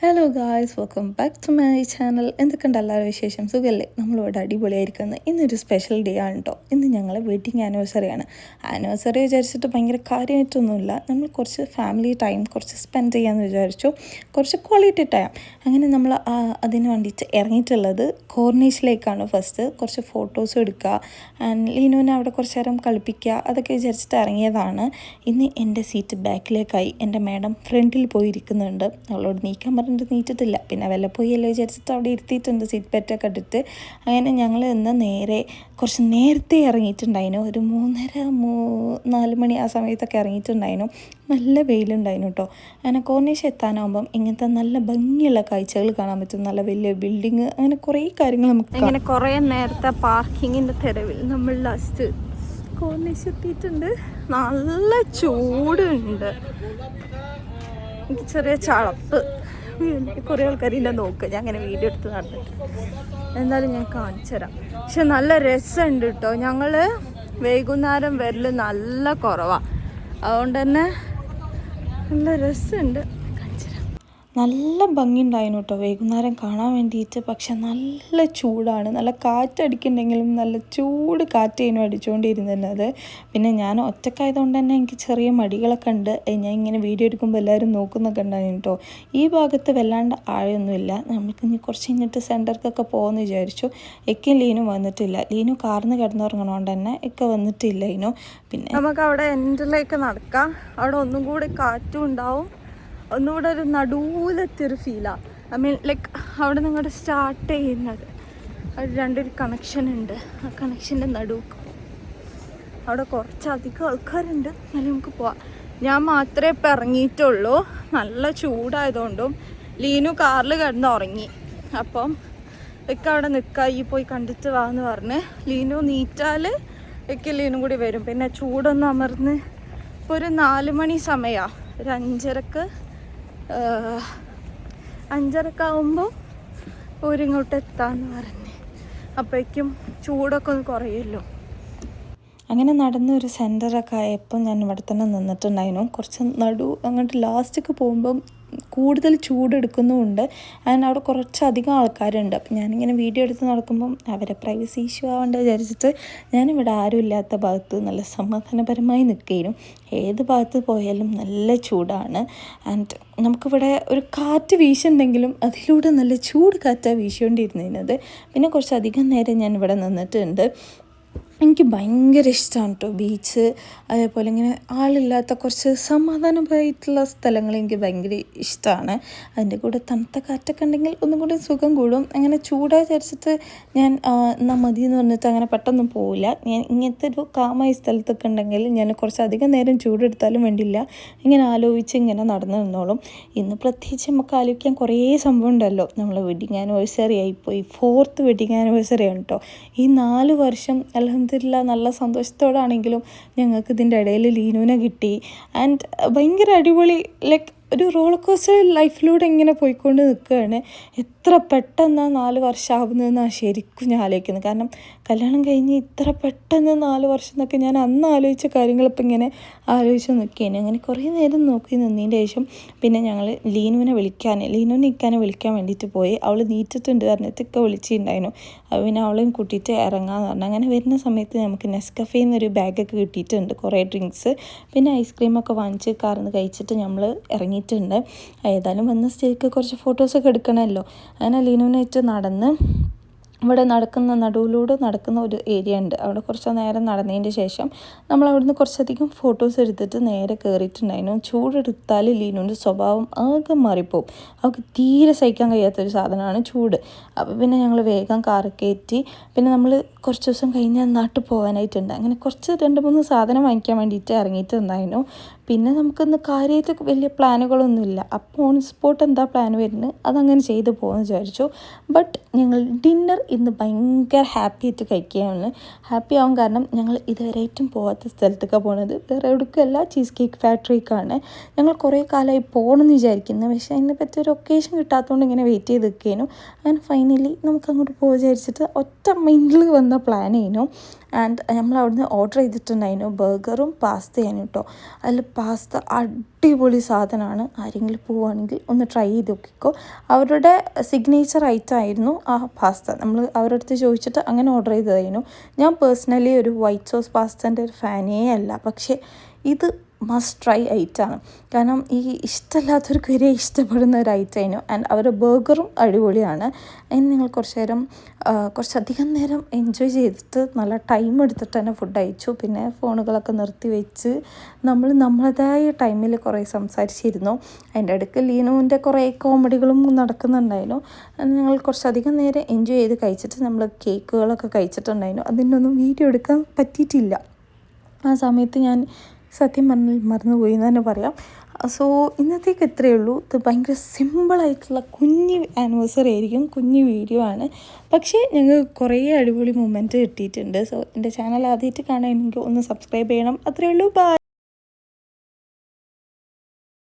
Hello guys, welcome back to my channel. എന്തൊക്കെയുണ്ട് എല്ലാവരും വിശേഷം? സുഖമല്ലേ? നമ്മളിവിടെ അടിപൊളിയായിരിക്കുന്നത്. ഇന്നൊരു സ്പെഷ്യൽ ഡേ ആണ് കേട്ടോ. ഇന്ന് ഞങ്ങൾ വെഡിങ് ആനിവേഴ്സറിയാണ്. ആനിവേഴ്സറി വിചാരിച്ചിട്ട് ഭയങ്കര കാര്യമായിട്ടൊന്നുമില്ല. നമ്മൾ കുറച്ച് ഫാമിലി ടൈം കുറച്ച് സ്പെൻഡ് ചെയ്യാമെന്ന് വിചാരിച്ചു. കുറച്ച് ക്വാളിറ്റി ടൈം. അങ്ങനെ നമ്മൾ അതിന് വേണ്ടിയിട്ട് ഇറങ്ങിയിട്ടുള്ളത് കോർണീഷിലേക്കാണ്. ഫസ്റ്റ് കുറച്ച് ഫോട്ടോസ് എടുക്കുക, ആൻഡ് ലീനുവിനെ അവിടെ കുറച്ച് നേരം കളിപ്പിക്കുക, അതൊക്കെ വിചാരിച്ചിട്ട് ഇറങ്ങിയതാണ്. ഇന്ന് എൻ്റെ സീറ്റ് ബാക്കിലേക്കായി. എൻ്റെ മാഡം ഫ്രണ്ടിൽ പോയിരിക്കുന്നുണ്ട്. അവളോട് നീക്കാൻ പറഞ്ഞിട്ട് നീറ്റിട്ടില്ല. പിന്നെ വല്ല പോയല്ലോ വിചാരിച്ചിട്ട് അവിടെ ഇരുത്തിയിട്ടുണ്ട് സീറ്റ് ബെൽറ്റൊക്കെ ഇട്ടിട്ട്. അങ്ങനെ ഞങ്ങൾ ഇന്ന് കുറച്ച് നേരത്തെ ഇറങ്ങിയിട്ടുണ്ടായിരുന്നു. ഒരു 3:30-4 മണി ആ സമയത്തൊക്കെ ഇറങ്ങിയിട്ടുണ്ടായിരുന്നു. നല്ല വെയിലുണ്ടായിരുന്നു കേട്ടോ. അങ്ങനെ കോർണീഷ് എത്താനാകുമ്പം ഇങ്ങനത്തെ നല്ല ഭംഗിയുള്ള കാഴ്ചകൾ കാണാൻ പറ്റും. നല്ല വലിയ ബിൽഡിങ്, അങ്ങനെ കുറേ കാര്യങ്ങൾ നമുക്ക് ഇങ്ങനെ കുറേ നേരത്തെ പാർക്കിങ്ങിൻ്റെ തെരുവിൽ നമ്മൾ ലാസ്റ്റ് കോർണീഷ് എത്തിയിട്ടുണ്ട്. നല്ല ചൂടുണ്ട്. എനിക്ക് ചെറിയ ചളപ്പ്. കുറേ ആൾക്കാർ എന്നെ നോക്കുക ഞാൻ അങ്ങനെ വീഡിയോ എടുത്ത് നടന്നിട്ട്. എന്തായാലും ഞാൻ കാണിച്ചു തരാം. പക്ഷെ നല്ല രസമുണ്ട് കേട്ടോ. ഞങ്ങൾ വൈകുന്നേരം വരൽ നല്ല കുറവാണ്, അതുകൊണ്ട് തന്നെ നല്ല രസമുണ്ട്. നല്ല ഭംഗിയുണ്ടായിരുന്നു കേട്ടോ വൈകുന്നേരം കാണാൻ വേണ്ടിയിട്ട്. പക്ഷെ നല്ല ചൂടാണ്. നല്ല കാറ്റടിക്കുന്നുണ്ടെങ്കിലും നല്ല ചൂട് കാറ്റേനും അടിച്ചുകൊണ്ടിരുന്നത്. പിന്നെ ഞാൻ ഒറ്റക്കായതുകൊണ്ട് തന്നെ എനിക്ക് ചെറിയ മടികളൊക്കെ ഉണ്ട്. ഞാൻ ഇങ്ങനെ വീഡിയോ എടുക്കുമ്പോൾ എല്ലാവരും നോക്കുന്നൊക്കെ ഉണ്ടായിരുന്നു കേട്ടോ. ഈ ഭാഗത്ത് വല്ലാണ്ട് ആഴമൊന്നുമില്ല. നമുക്ക് ഇനി കുറച്ച് കഴിഞ്ഞിട്ട് സെൻറ്ററിക്കൊക്കെ പോകുമെന്ന് വിചാരിച്ചു. എക്കും ലീനും വന്നിട്ടില്ല. ലീനു കാർന്ന് കിടന്നുറങ്ങണോണ്ട് തന്നെ ഒക്കെ വന്നിട്ടില്ല ഇനു. പിന്നെ നമുക്ക് അവിടെ എൻഡിലേക്ക് നടക്കാം. അവിടെ ഒന്നും കൂടി കാറ്റും ഉണ്ടാവും. ഒന്നുകൂടെ ഒരു നടുവിലെത്തിയൊരു ഫീലാണ്. ഐ മീൻ ലൈക്ക് അവിടെ നിങ്ങോട്ട് സ്റ്റാർട്ട് ചെയ്യുന്നത് അവിടെ രണ്ടൊരു കണക്ഷൻ ഉണ്ട്. ആ കണക്ഷൻ്റെ നടുക്ക് അവിടെ കുറച്ചധികം ആൾക്കാരുണ്ട്. എന്നാലും നമുക്ക് പോവാം. ഞാൻ മാത്രമേ ഇപ്പം ഇറങ്ങിയിട്ടുള്ളൂ. നല്ല ചൂടായതുകൊണ്ടും ലീനു കാറിൽ കിടന്ന് ഉറങ്ങി. അപ്പം ഒക്കെ അവിടെ നിൽക്കുക, ഈ പോയി കണ്ടിട്ട് വാന്ന് പറഞ്ഞ്. ലീനു നീറ്റാൽ ഒക്കെ ലീനും കൂടി വരും. പിന്നെ ചൂടൊന്നും അമർന്ന് ഇപ്പോൾ ഒരു 4 മണി സമയമാണ്. ഒരു 5:30 ആകുമ്പോൾ ഓരിങ്ങോട്ട് എത്താമെന്ന് പറഞ്ഞ്. അപ്പോഴേക്കും ചൂടൊക്കെ ഒന്ന് കുറയുമല്ലോ. അങ്ങനെ നടന്നൊരു സെൻറ്ററൊക്കെ ആയപ്പോൾ ഞാൻ ഇവിടെ തന്നെ നിന്നിട്ടുണ്ടായിരുന്നു. കുറച്ച് അങ്ങോട്ട് ലാസ്റ്റൊക്കെ പോകുമ്പം കൂടുതൽ ചൂടെടുക്കുന്നുമുണ്ട്. ആൻഡ് അവിടെ കുറച്ചധികം ആൾക്കാരുണ്ട്. അപ്പം ഞാനിങ്ങനെ വീഡിയോ എടുത്ത് നടക്കുമ്പം അവരെ പ്രൈവസി ഇഷ്യൂ ആവേണ്ട വിചാരിച്ചിട്ട് ഞാനിവിടെ ആരും ഇല്ലാത്ത ഭാഗത്ത് നല്ല സമാധാനപരമായി നിൽക്കുകയും. ഏത് ഭാഗത്ത് പോയാലും നല്ല ചൂടാണ്. ആൻഡ് നമുക്കിവിടെ ഒരു കാറ്റ് വീശുണ്ടെങ്കിലും അതിലൂടെ നല്ല ചൂട് കാറ്റാണ് വീശിക്കൊണ്ടിരുന്നത്. പിന്നെ കുറച്ചധികം നേരം ഞാൻ ഇവിടെ നിന്നിട്ടുണ്ട്. എനിക്ക് ഭയങ്കര ഇഷ്ടമാണ് കേട്ടോ ബീച്ച്. അതേപോലെ ഇങ്ങനെ ആളില്ലാത്ത കുറച്ച് സമാധാനമായിട്ടുള്ള സ്ഥലങ്ങൾ എനിക്ക് ഭയങ്കര ഇഷ്ടമാണ്. അതിൻ്റെ കൂടെ തണുത്ത കാറ്റൊക്കെ ഉണ്ടെങ്കിൽ ഒന്നും കൂടി സുഖം കൂടും. അങ്ങനെ ചൂടായി വിചാരിച്ചിട്ട് ഞാൻ എന്നാൽ മതി എന്ന് പറഞ്ഞിട്ട് അങ്ങനെ പെട്ടെന്ന് പോവില്ല. ഞാൻ ഇങ്ങനത്തെ ഒരു കാമായ സ്ഥലത്തൊക്കെ ഉണ്ടെങ്കിൽ ഞാൻ കുറച്ചധികം നേരം ചൂടെടുത്താലും വേണ്ടില്ല, ഇങ്ങനെ ആലോചിച്ച് ഇങ്ങനെ നടന്നു നിന്നോളും. ഇന്ന് പ്രത്യേകിച്ച് നമുക്ക് ആലോചിക്കാൻ കുറേ സംഭവം ഉണ്ടല്ലോ. നമ്മൾ വെഡിങ് ആനിവേഴ്സറി ആയിപ്പോയി. 4th വെഡിങ് ആനിവേഴ്സറി ആണ് കേട്ടോ. ഈ 4 വർഷം അൽഹംദുലില്ലാ നല്ല സന്തോഷത്തോടാണെങ്കിലും ഞങ്ങൾക്ക് ഇതിൻ്റെ ഇടയിൽ ലീനുവിനെ കിട്ടി. ആൻഡ് ഭയങ്കര അടിപൊളി ലൈക്ക് ഒരു റോളർ കോസ്റ്റർ ലൈഫിലൂടെ ഇങ്ങനെ പോയിക്കൊണ്ട് നിൽക്കുകയാണ്. എത്ര പെട്ടെന്ന് 4 വർഷം ആവുന്നതെന്നാണ് ശരിക്കും ഞാൻ ആലോചിക്കുന്നത്. കാരണം കല്യാണം കഴിഞ്ഞ് ഇത്ര പെട്ടെന്ന് 4 വർഷം എന്നൊക്കെ ഞാൻ അന്ന് ആലോചിച്ച കാര്യങ്ങളിപ്പോൾ ഇങ്ങനെ ആലോചിച്ച് നിൽക്കുകയാണ്. അങ്ങനെ കുറേ നേരം നോക്കി നിന്നതിൻ്റെ ശേഷം പിന്നെ ഞങ്ങൾ ലീനുവിനെ ഇക്കാനെ വിളിക്കാൻ വേണ്ടിയിട്ട് പോയി. അവൾ നീറ്റിട്ടുണ്ട് പറഞ്ഞിട്ടൊക്കെ വിളിച്ചിട്ടുണ്ടായിരുന്നു. അപ്പോൾ പിന്നെ അവളെയും കൂട്ടിയിട്ട് ഇറങ്ങാമെന്ന് പറഞ്ഞു. അങ്ങനെ വരുന്ന സമയത്ത് നമുക്ക് നെസ്കഫേയിൽ നിന്നൊരു ബാഗൊക്കെ കിട്ടിയിട്ടുണ്ട്, കുറേ ഡ്രിങ്ക്സ്, പിന്നെ ഐസ്ക്രീമൊക്കെ വാങ്ങിച്ച് കാർന്ന് കഴിച്ചിട്ട് നമ്മൾ ഇറങ്ങിയിട്ടുണ്ട്. ഏതായാലും വന്ന സ്ഥിതിക്ക് കുറച്ച് ഫോട്ടോസൊക്കെ എടുക്കണമല്ലോ. അങ്ങനെ ലീനുവിനായിട്ട് നടന്ന് ഇവിടെ നടുവിലൂടെ നടക്കുന്ന ഒരു ഏരിയ ഉണ്ട്. അവിടെ കുറച്ച് നേരം നടന്നതിൻ്റെ ശേഷം നമ്മൾ അവിടുന്ന് കുറച്ചധികം ഫോട്ടോസ് എടുത്തിട്ട് നേരെ കയറിയിട്ടുണ്ടായിരുന്നു. ചൂടെടുത്താൽ ലീനുവിൻ്റെ സ്വഭാവം ആകെ മാറിപ്പോവും. അവൾക്ക് തീരെ സഹിക്കാൻ കഴിയാത്തൊരു സാധനമാണ് ചൂട്. അപ്പോൾ പിന്നെ ഞങ്ങൾ വേഗം കാറ് കയറ്റി. പിന്നെ നമ്മൾ കുറച്ച് ദിവസം കഴിഞ്ഞാൽ നാട്ടിൽ പോകാനായിട്ടുണ്ട്. അങ്ങനെ കുറച്ച് 2-3 സാധനം വാങ്ങിക്കാൻ വേണ്ടിയിട്ട് ഇറങ്ങിയിട്ടുണ്ടായിരുന്നു. പിന്നെ നമുക്കൊന്ന് കാര്യമായിട്ട് വലിയ പ്ലാനുകളൊന്നുമില്ല. അപ്പോൾ ഓൺ സ്പോട്ട് എന്താ പ്ലാൻ വരുന്നത് അതങ്ങനെ ചെയ്ത് പോകുമെന്ന് വിചാരിച്ചു. ബട്ട് ഞങ്ങൾ ഡിന്നർ ഇന്ന് ഭയങ്കര ഹാപ്പി ആയിട്ട് കഴിക്കുകയാണ്. ഹാപ്പി ആവും കാരണം ഞങ്ങൾ ഇതുവരെയായിട്ടും പോകാത്ത സ്ഥലത്തൊക്കെയാണ് പോകുന്നത്. വേറെ എവിടേക്കുമല്ല, ചീസ് കേക്ക് ഫാക്ടറിക്കാണ്. ഞങ്ങൾ കുറേ കാലമായി പോകണമെന്ന് വിചാരിക്കുന്നു. പക്ഷേ അതിനെ പറ്റി ഒരു ഒക്കേഷൻ കിട്ടാത്തതുകൊണ്ട് ഇങ്ങനെ വെയിറ്റ് ചെയ്ത് നിൽക്കുകയാണ്. അങ്ങനെ ഫൈനലി നമുക്ക് അങ്ങോട്ട് പോകാൻ വിചാരിച്ചിട്ട് ഒറ്റ മൈൻഡിൽ വന്ന പ്ലാൻ ചെയ്യുന്നു. ആൻഡ് നമ്മൾ അവിടുന്ന് ഓർഡർ ചെയ്തിട്ടുണ്ടായിരുന്നു ബർഗറും പാസ്തയാണ് കേട്ടോ. അതിൽ പാസ്ത അടിപൊളി സാധനമാണ്. ആരെങ്കിലും പോവുകയാണെങ്കിൽ ഒന്ന് ട്രൈ ചെയ്ത് നോക്കിക്കോ. അവരുടെ സിഗ്നേച്ചർ ഐറ്റം ആയിരുന്നു ആ പാസ്ത. നമ്മൾ അവരുടെ അടുത്ത് ചോദിച്ചിട്ട് അങ്ങനെ ഓർഡർ ചെയ്തതായിരുന്നു. ഞാൻ പേഴ്സണലി ഒരു വൈറ്റ് സോസ് പാസ്തേൻ്റെ ഒരു ഫാനേ അല്ല, പക്ഷേ ഇത് മസ്റ്റ് ട്രൈ ഐറ്റമാണ്. കാരണം ഈ ഇഷ്ടമില്ലാത്തവർക്ക് വരെ ഇഷ്ടപ്പെടുന്ന ഒരു ഐറ്റമായിരുന്നു. ആൻഡ് അവരുടെ ബർഗറും അടിപൊളിയാണ്. അതിന് നിങ്ങൾ കുറച്ചധികം നേരം എൻജോയ് ചെയ്തിട്ട് നല്ല ടൈം എടുത്തിട്ട് തന്നെ ഫുഡ് കഴിച്ചു. പിന്നെ ഫോണുകളൊക്കെ നിർത്തി വെച്ച് നമ്മളതായ ടൈമിൽ കുറേ സംസാരിച്ചിരുന്നു. അതിൻ്റെ ഇടയ്ക്ക് ലീനുവിൻ്റെ കുറേ കോമഡികളും നടക്കുന്നുണ്ടായിരുന്നു. ഞങ്ങൾ കുറച്ചധികം നേരം എൻജോയ് ചെയ്ത് കഴിച്ചിട്ട് നമ്മൾ കേക്കുകളൊക്കെ കഴിച്ചിട്ടുണ്ടായിരുന്നു. അതിനൊന്നും വീഡിയോ എടുക്കാൻ പറ്റിയിട്ടില്ല. ആ സമയത്ത് ഞാൻ സത്യം പറഞ്ഞാൽ മറന്നുപോയി എന്ന് തന്നെ പറയാം. സോ ഇന്നത്തേക്ക് ഇത്രയേ ഉള്ളൂ. ഇത് ഭയങ്കര സിമ്പിളായിട്ടുള്ള കുഞ്ഞ് ആനിവേഴ്സറി ആയിരിക്കും, കുഞ്ഞ് വീഡിയോ ആണ്. പക്ഷേ ഞങ്ങൾക്ക് കുറേ അടിപൊളി മൊമെൻറ്റ് കിട്ടിയിട്ടുണ്ട്. സോ എൻ്റെ ചാനൽ ആദ്യമായിട്ട് കാണാനെങ്കിൽ ഒന്ന് സബ്സ്ക്രൈബ് ചെയ്യണം. അത്രയേ ഉള്ളൂ. ബൈ.